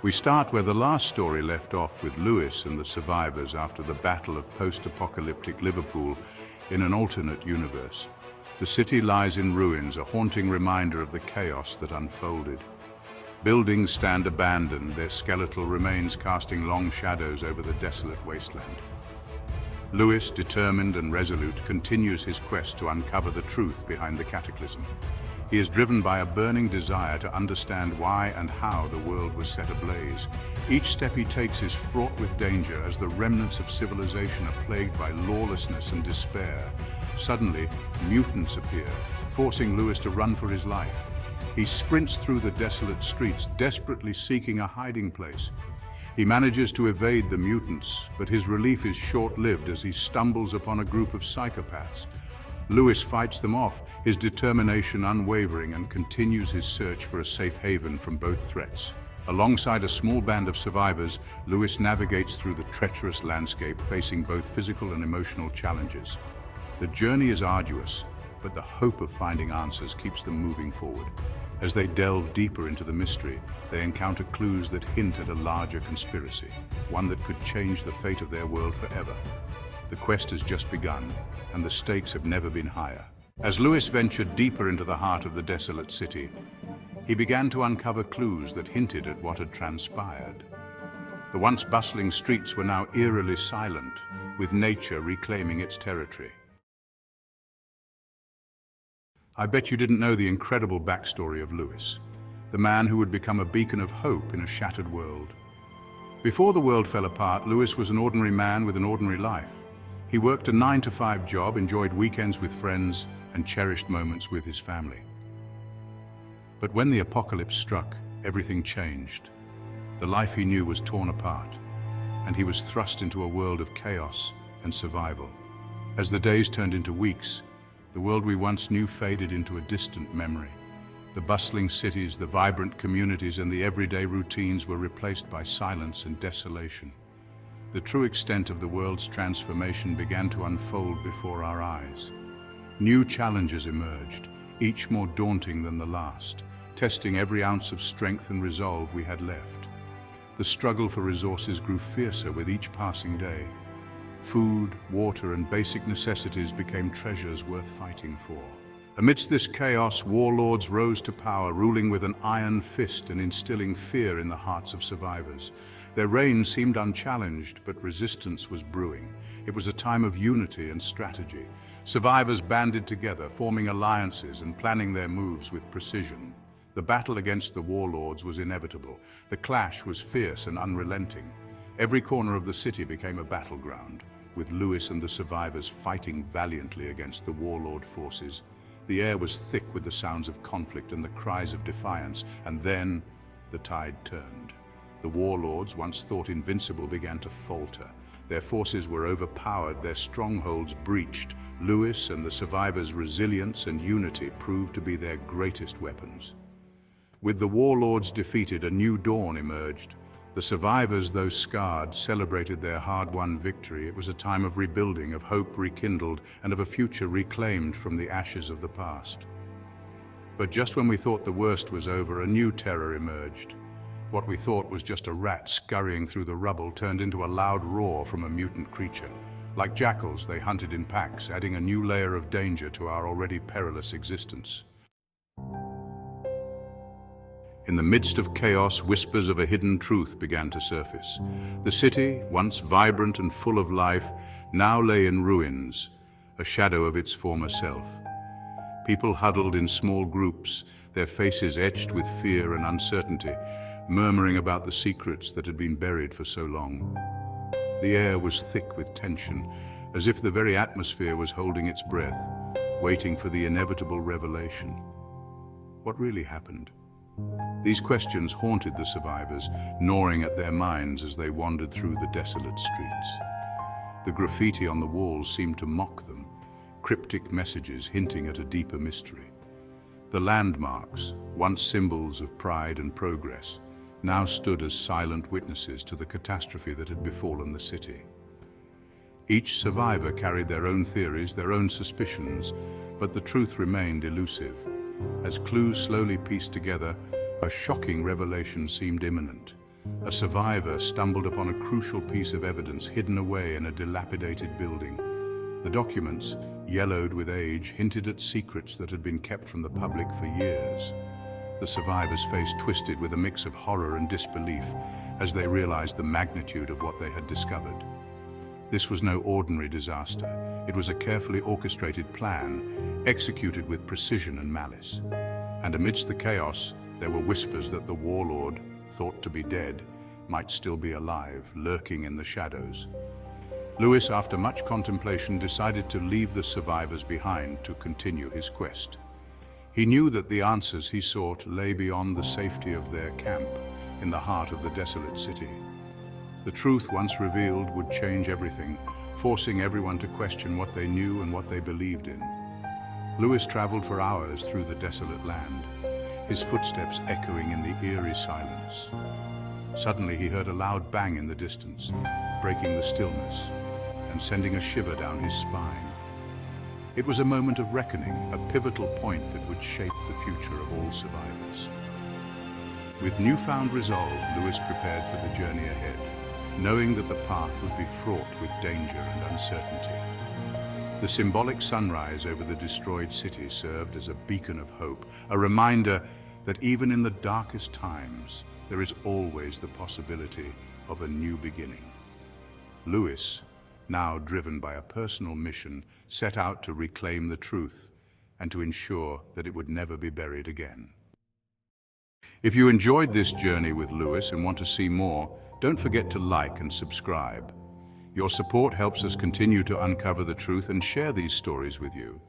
We start where the last story left off, with Lewis and the survivors after the battle of post-apocalyptic Liverpool in an alternate universe. The city lies in ruins, a haunting reminder of the chaos that unfolded. Buildings stand abandoned, their skeletal remains casting long shadows over the desolate wasteland. Lewis, determined and resolute, continues his quest to uncover the truth behind the cataclysm. He is driven by a burning desire to understand why and how the world was set ablaze. Each step he takes is fraught with danger as the remnants of civilization are plagued by lawlessness and despair. Suddenly, mutants appear, forcing Lewis to run for his life. He sprints through the desolate streets, desperately seeking a hiding place. He manages to evade the mutants, but his relief is short-lived as he stumbles upon a group of psychopaths. Lewis fights them off, his determination unwavering, and continues his search for a safe haven from both threats. Alongside a small band of survivors, Lewis navigates through the treacherous landscape, facing both physical and emotional challenges. The journey is arduous, but the hope of finding answers keeps them moving forward. As they delve deeper into the mystery, they encounter clues that hint at a larger conspiracy, one that could change the fate of their world forever. The quest has just begun, and the stakes have never been higher. As Lewis ventured deeper into the heart of the desolate city, he began to uncover clues that hinted at what had transpired. The once bustling streets were now eerily silent, with nature reclaiming its territory. I bet you didn't know the incredible backstory of Lewis, the man who would become a beacon of hope in a shattered world. Before the world fell apart, Lewis was an ordinary man with an ordinary life. He worked a 9-to-5 job, enjoyed weekends with friends, and cherished moments with his family. But when the apocalypse struck, everything changed. The life he knew was torn apart, and he was thrust into a world of chaos and survival. As the days turned into weeks, the world we once knew faded into a distant memory. The bustling cities, the vibrant communities, and the everyday routines were replaced by silence and desolation. The true extent of the world's transformation began to unfold before our eyes. New challenges emerged, each more daunting than the last, testing every ounce of strength and resolve we had left. The struggle for resources grew fiercer with each passing day. Food, water, and basic necessities became treasures worth fighting for. Amidst this chaos, warlords rose to power, ruling with an iron fist and instilling fear in the hearts of survivors. Their reign seemed unchallenged, but resistance was brewing. It was a time of unity and strategy. Survivors banded together, forming alliances and planning their moves with precision. The battle against the warlords was inevitable. The clash was fierce and unrelenting. Every corner of the city became a battleground, with Lewis and the survivors fighting valiantly against the warlord forces. The air was thick with the sounds of conflict and the cries of defiance, and then the tide turned. The warlords, once thought invincible, began to falter. Their forces were overpowered, their strongholds breached. Lewis and the survivors' resilience and unity proved to be their greatest weapons. With the warlords defeated, a new dawn emerged. The survivors, though scarred, celebrated their hard-won victory. It was a time of rebuilding, of hope rekindled, and of a future reclaimed from the ashes of the past. But just when we thought the worst was over, a new terror emerged. What we thought was just a rat scurrying through the rubble turned into a loud roar from a mutant creature. Like jackals, they hunted in packs, adding a new layer of danger to our already perilous existence. In the midst of chaos, whispers of a hidden truth began to surface. The city, once vibrant and full of life, now lay in ruins, a shadow of its former self. People huddled in small groups, their faces etched with fear and uncertainty, murmuring about the secrets that had been buried for so long. The air was thick with tension, as if the very atmosphere was holding its breath, waiting for the inevitable revelation. What really happened? These questions haunted the survivors, gnawing at their minds as they wandered through the desolate streets. The graffiti on the walls seemed to mock them, cryptic messages hinting at a deeper mystery. The landmarks, once symbols of pride and progress, now stood as silent witnesses to the catastrophe that had befallen the city. Each survivor carried their own theories, their own suspicions, but the truth remained elusive. As clues slowly pieced together, a shocking revelation seemed imminent. A survivor stumbled upon a crucial piece of evidence hidden away in a dilapidated building. The documents, yellowed with age, hinted at secrets that had been kept from the public for years. The survivor's face twisted with a mix of horror and disbelief as they realized the magnitude of what they had discovered. This was no ordinary disaster. It was a carefully orchestrated plan, executed with precision and malice. And amidst the chaos, there were whispers that the warlord, thought to be dead, might still be alive, lurking in the shadows. Lewis, after much contemplation, decided to leave the survivors behind to continue his quest. He knew that the answers he sought lay beyond the safety of their camp, in the heart of the desolate city. The truth, once revealed, would change everything, forcing everyone to question what they knew and what they believed in. Lewis traveled for hours through the desolate land, his footsteps echoing in the eerie silence. Suddenly he heard a loud bang in the distance, breaking the stillness and sending a shiver down his spine. It was a moment of reckoning, a pivotal point that would shape the future of all survivors. With newfound resolve, Lewis prepared for the journey ahead, knowing that the path would be fraught with danger and uncertainty. The symbolic sunrise over the destroyed city served as a beacon of hope, a reminder that even in the darkest times, there is always the possibility of a new beginning. Lewis, now driven by a personal mission, set out to reclaim the truth and to ensure that it would never be buried again. If you enjoyed this journey with Lewis and want to see more, don't forget to like and subscribe. Your support helps us continue to uncover the truth and share these stories with you.